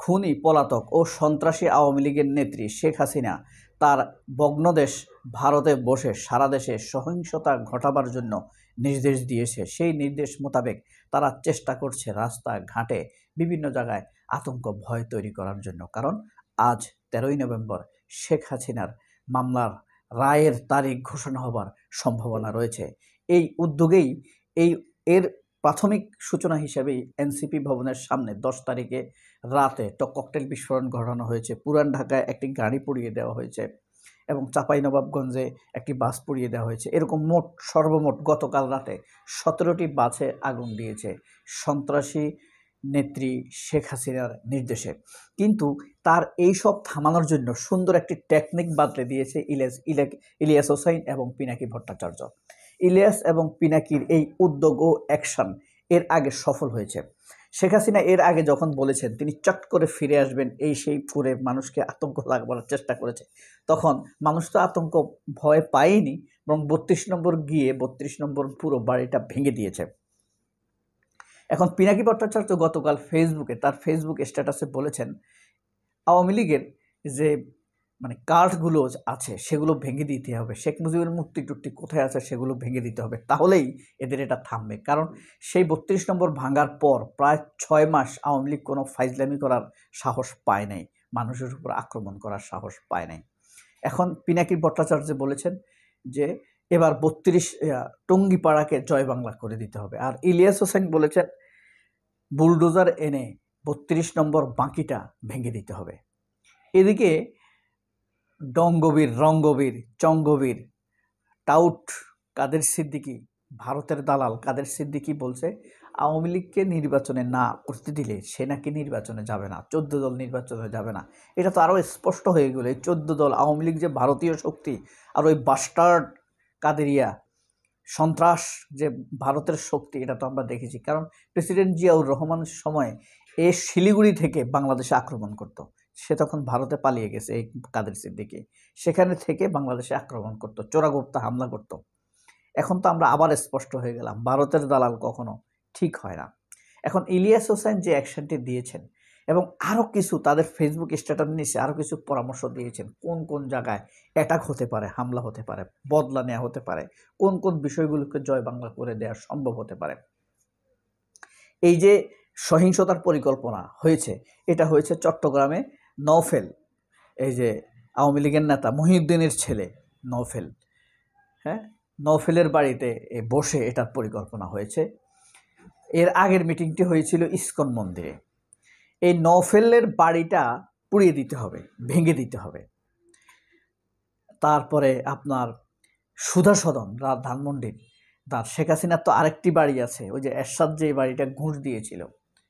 খুনি পলাতক ও সন্ত্রাসী আওয়ামী লীগের নেত্রী শেখ হাসিনা তার ভগ্নদেশ ভারতে বসে সারা দেশে সহিংসতা ঘটাবার জন্য নির্দেশ দিয়েছে। সেই নির্দেশ মোতাবেক তারা চেষ্টা করছে রাস্তাঘাটে বিভিন্ন জায়গায় আতঙ্ক ভয় তৈরি করার জন্য। কারণ আজ 13ই নভেম্বর শেখ হাসিনার মামলার রায়ের তারিখ ঘোষণা হবার সম্ভাবনা রয়েছে। এই উদ্যোগেই এর প্রাথমিক সূচনা হিসেবেই এনসিপি ভবনের সামনে 10 তারিখে রাতে ককটেল বিস্ফোরণ ঘটানো হয়েছে। পুরান ঢাকায় একটি গাড়ি পুড়িয়ে দেওয়া হয়েছে এবং চাঁপাইনবাবগঞ্জে একটি বাস পুড়িয়ে দেওয়া হয়েছে। এরকম সর্বমোট গতকাল রাতে 17টি বাসে আগুন দিয়েছে সন্ত্রাসী নেত্রী শেখ হাসিনার নির্দেশে। কিন্তু তার এইসব থামানোর জন্য সুন্দর একটি টেকনিক বাতলে দিয়েছে ইলিয়াস হোসাইন এবং পিনাকি ভট্টাচার্য। ইলিয়াস এবং পিনাকির এই উদ্যোগ ও অ্যাকশন এর আগে সফল হয়েছে। শেখ হাসিনা এর আগে যখন বলেছেন তিনি চট করে ফিরে আসবেন এই সেই করে মানুষকে আতঙ্ক লাগাবার চেষ্টা করেছে, তখন মানুষ তো আতঙ্ক ভয় পায়নি, বরং 32 নম্বর গিয়ে 32 নম্বর পুরো বাড়িটা ভেঙে দিয়েছে। এখন পিনাকি ভট্টাচার্য গতকাল তার ফেসবুক স্ট্যাটাসে বলেছেন আওয়ামী লীগের যে কার্ডগুলো আছে সেগুলো ভেঙে দিতে হবে, শেখ মুজিবের মূর্তি টুর্তি কোথায় আছে সেগুলো ভেঙে দিতে হবে, তাহলেই এদের এটা থামবে। কারণ সেই 32 নম্বর ভাঙার পর প্রায় 6 মাস আওয়ামী লীগ কোনো ফাইজলামি করার সাহস পায় নাই, মানুষের উপর আক্রমণ করার সাহস পায় নাই। এখন পিনাকি ভট্টাচার্য বলেছেন যে এবার 32 টঙ্গিপাড়াকে জয় বাংলা করে দিতে হবে। আর ইলিয়াস হোসেন বলেছেন বুলডোজার এনে 32 নম্বর বাঁকিটা ভেঙে দিতে হবে। এদিকে ডঙ্গবীর, রঙ্গবীর, চঙ্গবীর টাউট কাদের সিদ্দিকী, ভারতের দালাল কাদের সিদ্দিকী বলছে আওয়ামী লীগকে নির্বাচনে না করতে দিলে সে নাকি নির্বাচনে যাবে না, 14 দল নির্বাচনে যাবে না। এটা তো আরও স্পষ্ট হয়ে গেল, এই 14 দল আওয়ামী লীগ যে ভারতীয় শক্তি, আর ওই বাস্টার্ড কাদেরিয়া সন্ত্রাস যে ভারতের শক্তি, এটা তো আমরা দেখেছি। কারণ প্রেসিডেন্ট জিয়াউর রহমানের সময় এ শিলিগুড়ি থেকে বাংলাদেশে আক্রমণ করত, সে তখন ভারতে পালিয়ে গেছে এই কাদের সিদ্দিকী, সেখানে থেকে বাংলাদেশে আক্রমণ করত, চোরাগোপ্তা হামলা করত। এখন তো আমরা আবার স্পষ্ট হয়ে গেলাম ভারতের দালাল কখনো ঠিক হয় না। এখন ইলিয়াস হোসেন যে অ্যাকশনটি দিয়েছেন এবং আরও কিছু তাদের ফেসবুক স্ট্যাটাস নিচে আরও কিছু পরামর্শ দিয়েছেন, কোন কোন জায়গায় অ্যাটাক হতে পারে, হামলা হতে পারে, বদলা নেওয়া হতে পারে, কোন কোন বিষয়গুলোকে জয় বাংলা করে দেওয়া সম্ভব হতে পারে। এই যে সহিংসতার পরিকল্পনা হয়েছে, এটা হয়েছে চট্টগ্রামে নওফেল, এই যে আওয়ামী লীগের নেতা মহিউদ্দিনের ছেলে নওফেল, নওফেলের বাড়িতে বসে এটার পরিকল্পনা হয়েছে। এর আগের মিটিংটি হয়েছিল ইসকন মন্দিরে। এই নওফেলের বাড়িটা পুড়িয়ে দিতে হবে, ভেঙে দিতে হবে। তারপরে আপনার সুধা সদন ধানমন্ডির, তার শেখ হাসিনার তো আরেকটি বাড়ি আছে, ওই যে এরশাদ যে বাড়িটা ঘুষ দিয়েছিল,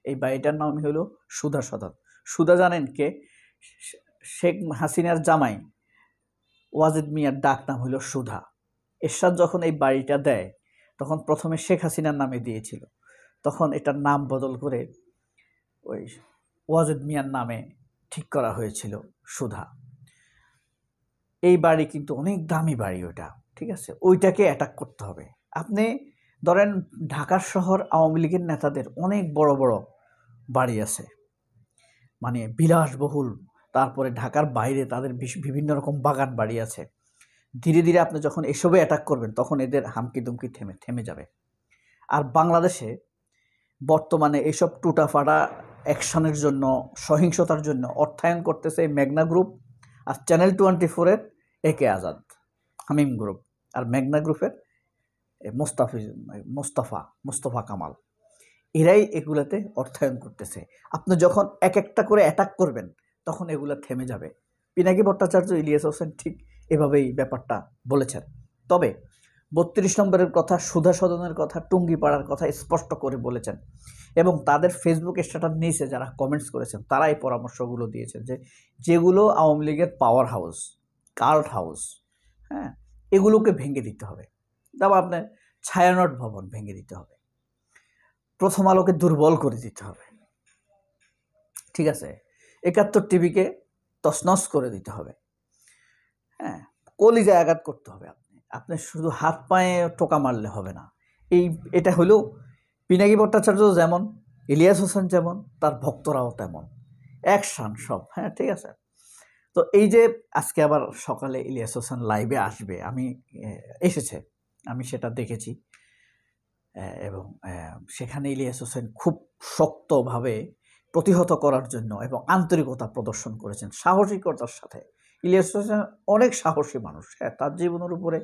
এই বাড়িটার নাম হলো সুধা সদন। সুধা জানেন কে? শেখ হাসিনার জামাই ওয়াজেদ মিয়ার ডাক নাম হলো সুধা। এরশাদ যখন এই বাড়িটা দেয় তখন প্রথমে শেখ হাসিনার নামে দিয়েছিল, তখন এটার নাম বদল করে ওই ওয়াজেদ মিয়ার নামে ঠিক করা হয়েছিল সুধা। এই বাড়ি কিন্তু অনেক দামি বাড়ি ওইটা, ঠিক আছে, ওইটাকে অ্যাটাক করতে হবে। আপনি ধরেন ঢাকার শহর আওয়ামী লীগের নেতাদের অনেক বড় বড় বাড়ি আছে, বিলাসবহুল, তারপরে ঢাকার বাইরে তাদের বিভিন্ন রকম বাগান বাড়ি আছে। ধীরে ধীরে আপনি যখন এসবে অ্যাটাক করবেন তখন এদের হামকি দুমকি থেমে যাবে। আর বাংলাদেশে বর্তমানে এইসব টুটাফাটা অ্যাকশনের জন্য, সহিংসতার জন্য অর্থায়ন করতেছে মেঘনা গ্রুপ আর চ্যানেল 24-এর একে আজাদ, হামিম গ্রুপ, আর মেঘনা গ্রুপের মোস্তফা কামাল, এরাই এগুলাতে অর্থায়ন করতেছে। আপনি যখন এক একটা করে অ্যাটাক করবেন তখন এগুলা থেমে যাবে। পিনাকি ভট্টাচার্য, ইলিয়াস হোসেন ঠিক এভাবেই ব্যাপারটা বলেছেন। তবে 32 নম্বরের কথা, সুধা সদনের কথা, টুঙ্গিপাড়ার কথা স্পষ্ট করে বলেছেন এবং তাদের ফেসবুক স্ট্যাটাস নিচে যারা কমেন্টস করেছেন তারা এই পরামর্শগুলো দিয়েছেন যে যেগুলো আওয়ামী লীগের পাওয়ার হাউস, কার্ড হাউস, এগুলোকে ভেঙে দিতে হবে। তারপর আপনার ছায়ানট ভবন ভেঙে দিতে হবে, প্রথম আলোকে দুর্বল করে দিতে হবে, ঠিক আছে, 71 টিভিকে তছনছ করে দিতে হবে, কলিজায় আঘাত করতে হবে। আপনি শুধু হাত পায়ে টোকা মারলে হবে না। এটা হলো পিনাকি ভট্টাচার্য যেমন, ইলিয়াস হোসেন যেমন, তার ভক্তরাও তেমন। অ্যাকশন সব, হ্যাঁ ঠিক আছে। তো এই যে আজকে আবার সকালে ইলিয়াস হোসেন লাইভে আসবে, এসেছে, আমি সেটা দেখেছি। এবং সেখানে ইলিয়াস হোসেন খুব শক্তভাবে প্রতিহত করার জন্য এবং আন্তরিকতা প্রদর্শন করেছেন সাহসিকতার সাথে। ইলিয়াস হোসেন অনেক সাহসী মানুষ, হ্যাঁ, তার জীবনের উপরে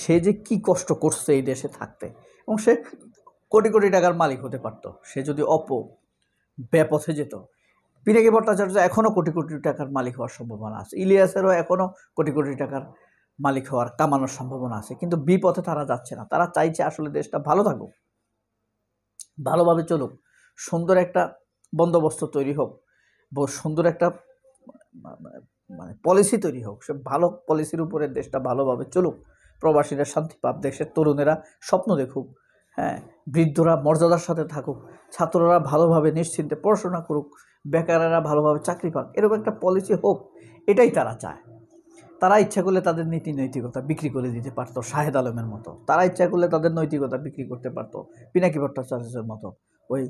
সে যে কী কষ্ট করছে এই দেশে থাকতে, এবং সে কোটি কোটি টাকার মালিক হতে পারত সে যদি বেপথে যেত। পিনাকি ভট্টাচার্য এখনও কোটি কোটি টাকার মালিক হওয়ার সম্ভাবনা আছে, ইলিয়াসেরও এখনও কোটি কোটি টাকার মালিক হওয়ার কামানোর সম্ভাবনা আছে, কিন্তু বিপথে তারা যাচ্ছে না। তারা চাইছে আসলে দেশটা ভালো থাকুক, ভালোভাবে চলুক, সুন্দর একটা বন্দোবস্ত তৈরি হোক, সুন্দর একটা মানে পলিসি তৈরি হোক, সে ভালো পলিসির উপরে দেশটা ভালোভাবে চলুক, প্রবাসীরা শান্তি পাক, দেশের তরুণেরা স্বপ্ন দেখুক, হ্যাঁ, বৃদ্ধরা মর্যাদার সাথে থাকুক, ছাত্ররা ভালোভাবে নিশ্চিন্তে পড়াশোনা করুক, বেকারেরা ভালোভাবে চাকরি পাক, এরকম একটা পলিসি হোক, এটাই তারা চায়। তারা ইচ্ছা করলে তাদের নীতি নৈতিকতা বিক্রি করে দিতে পারতো শাহেদ আলমের মতো, তারা ইচ্ছা করলে তাদের নৈতিকতা বিক্রি করতে পারতো পিনাকি ভট্টাচার্যের মতো, ওই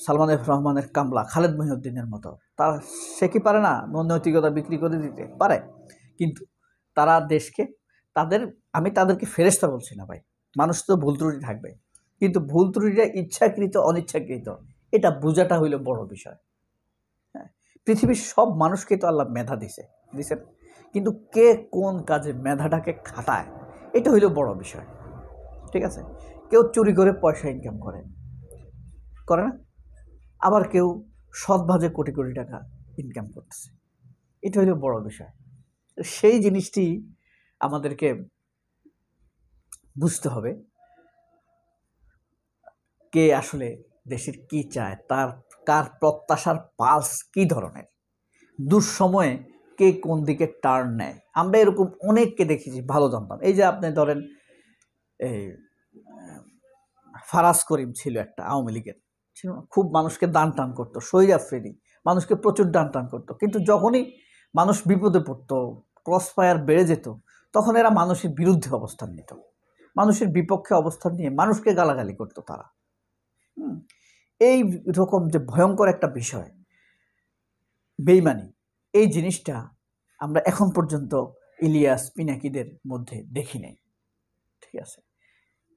সালমান এফ রহমানের কামলা খালেদ মহিউদ্দিনের মতো। সে কি পারে না নৈতিকতা বিক্রি করে দিতে পারে? কিন্তু তারা দেশকে আমি তাদেরকে ফেরেশতা বলছি না ভাই, মানুষ তো ভুল ত্রুটি থাকবে, কিন্তু ভুল ত্রুটিটা ইচ্ছাকৃত অনিচ্ছাকৃত এটা বোঝাটা হইল বড় বিষয়। হ্যাঁ, পৃথিবীর সব মানুষকে তো আল্লাহ মেধা দিছেন, কিন্তু কে কোন কাজে মেধাটাকে খাটায় এটা হইল বড় বিষয়, ঠিক আছে? কেউ চুরি করে পয়সা ইনকাম করে না, আবার কেউ সৎভাবে কোটি কোটি টাকা ইনকাম করতেছে, এটা হইল বড় বিষয়। সেই জিনিসটি আমাদেরকে বুঝতে হবে, কে আসলে দেশের কি চায়, কার প্রত্যাশার পালস কি ধরনের, দুঃসময়ে কে কোন দিকে টার্ন নেয়। আমরা এরকম অনেককে দেখেছি, ভালো জানতাম। এই যে আপনি ধরেন এই ফারাজ করিম ছিল একটা আওয়ামী লীগের, ছিল না, খুব মানুষকে দান টান করতো, শহীদ আফ্রিদি মানুষকে প্রচুর দান টান করতো, কিন্তু যখনই মানুষ বিপদে পড়তো, ক্রস ফায়ার বেড়ে যেত, তখন এরা মানুষের বিরুদ্ধে অবস্থান নিত, মানুষের বিপক্ষে অবস্থান নিয়ে মানুষকে গালাগালি করতো তারা। এই রকম যে ভয়ঙ্কর একটা বিষয় বেইমানি, এই জিনিসটা আমরা এখন পর্যন্ত ইলিয়াস পিনাকিদের মধ্যে দেখি নাই, ঠিক আছে?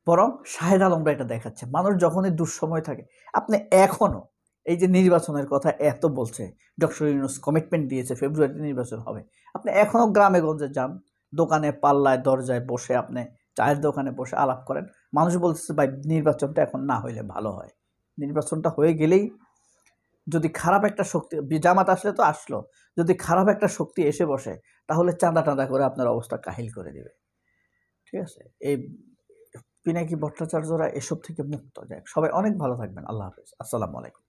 বরং শাহেদ আলমরা এটা দেখাচ্ছে, মানুষ যখনই দুঃসময় থাকে। আপনি এখনও এই যে নির্বাচনের কথা এত বলছে, ডক্টর ইউনূস কমিটমেন্ট দিয়েছে ফেব্রুয়ারিতে নির্বাচন হবে, আপনি এখনও গ্রামে গঞ্জে যান, দোকানে পাল্লায় দরজায় বসে আপনি চায়ের দোকানে বসে আলাপ করেন, মানুষ বলতেছে ভাই নির্বাচনটা এখন না হইলে ভালো হয়। নির্বাচনটা হয়ে গেলেই যদি খারাপ একটা শক্তি, জামাত আসলে তো আসলো, যদি খারাপ একটা শক্তি এসে বসে তাহলে চাঁদা টাঁদা করে আপনার অবস্থা কাহিল করে দেবে, ঠিক আছে? এই পিনাকি ভট্টাচার্যরা এসব থেকে মুক্ত। যাক, সবাই অনেক ভালো থাকবেন। আল্লাহ হাফেজ, আসসালামু আলাইকুম।